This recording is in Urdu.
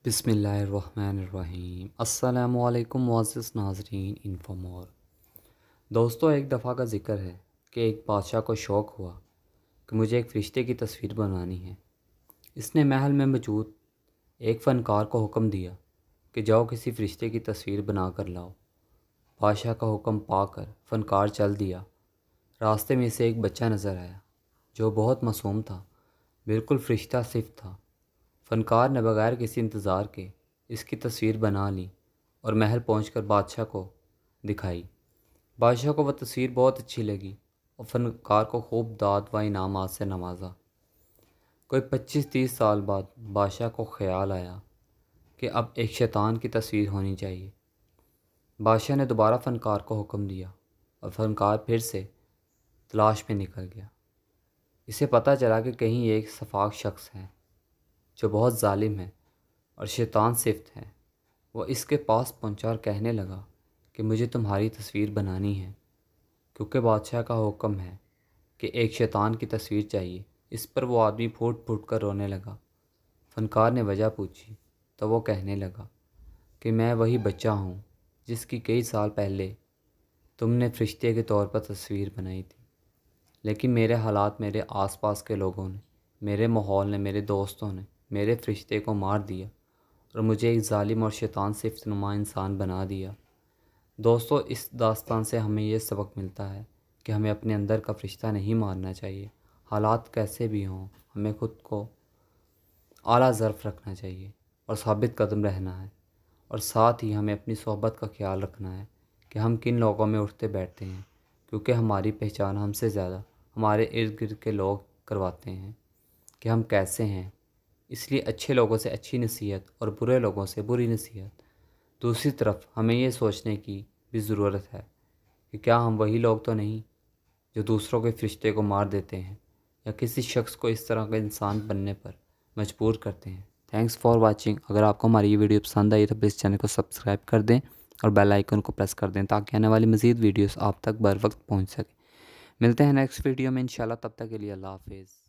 بسم اللہ الرحمن الرحیم۔ السلام علیکم معزز ناظرین انفامور۔ دوستو، ایک دفعہ کا ذکر ہے کہ ایک بادشاہ کو شوق ہوا کہ مجھے ایک فرشتے کی تصویر بنانی ہے۔ اس نے محل میں موجود ایک فنکار کو حکم دیا کہ جاؤ کسی فرشتے کی تصویر بنا کر لاؤ۔ بادشاہ کا حکم پا کر فنکار چل دیا۔ راستے میں اسے ایک بچہ نظر آیا جو بہت معصوم تھا، بالکل فرشتہ صفت تھا۔ فنکار نے بغیر کسی انتظار کے اس کی تصویر بنا لی اور محل پہنچ کر بادشاہ کو دکھائی۔ بادشاہ کو وہ تصویر بہت اچھی لگی اور فنکار کو خوب داد و انعامات سے نوازا۔ کوئی 25-30 سال بعد بادشاہ کو خیال آیا کہ اب ایک شیطان کی تصویر ہونی چاہیے۔ بادشاہ نے دوبارہ فنکار کو حکم دیا اور فنکار پھر سے تلاش میں نکل گیا۔ اسے پتہ چلا کہ کہیں ایک سفاک شخص ہے جو بہت ظالم ہے اور شیطان صفت ہے۔ وہ اس کے پاس پہنچا اور کہنے لگا کہ مجھے تمہاری تصویر بنانی ہے کیونکہ بادشاہ کا حکم ہے کہ ایک شیطان کی تصویر چاہیے۔ اس پر وہ آدمی پھوٹ پھوٹ کر رونے لگا۔ فنکار نے وجہ پوچھی تو وہ کہنے لگا کہ میں وہی بچہ ہوں جس کی کئی سال پہلے تم نے فرشتے کے طور پر تصویر بنائی تھی، لیکن میرے حالات، میرے آس پاس کے لوگوں نے، میرے ماحول نے، میرے دوستوں نے میرے فرشتے کو مار دیا اور مجھے ایک ظالم اور شیطان صفت نما انسان بنا دیا۔ دوستو، اس داستان سے ہمیں یہ سبق ملتا ہے کہ ہمیں اپنے اندر کا فرشتہ نہیں مارنا چاہیے۔ حالات کیسے بھی ہوں، ہمیں خود کو اعلیٰ ظرف رکھنا چاہیے اور ثابت قدم رہنا ہے، اور ساتھ ہی ہمیں اپنی صحبت کا خیال رکھنا ہے کہ ہم کن لوگوں میں اٹھتے بیٹھتے ہیں، کیونکہ ہماری پہچان ہم سے زیادہ ہمارے ارد گرد کے لوگ کرواتے ہیں کہ ہم کیسے ہیں۔ اس لیے اچھے لوگوں سے اچھی نصیحت اور برے لوگوں سے بری نصیحت۔ دوسری طرف ہمیں یہ سوچنے کی بھی ضرورت ہے کہ کیا ہم وہی لوگ تو نہیں جو دوسروں کے فرشتے کو مار دیتے ہیں یا کسی شخص کو اس طرح کا انسان بننے پر مجبور کرتے ہیں۔ Thanks for watching. اگر آپ کو ہماری یہ ویڈیو پسند آئی تو پلیز چینل کو سبسکرائب کر دیں اور بیل آئیکن کو پریس کر دیں تاکہ آنے والی مزید ویڈیوز آپ تک بر وقت پہنچ سکیں۔ ملتے ہیں نیکسٹ ویڈیو میں انشاءاللہ، تب تک کے لیے اللہ حافظ۔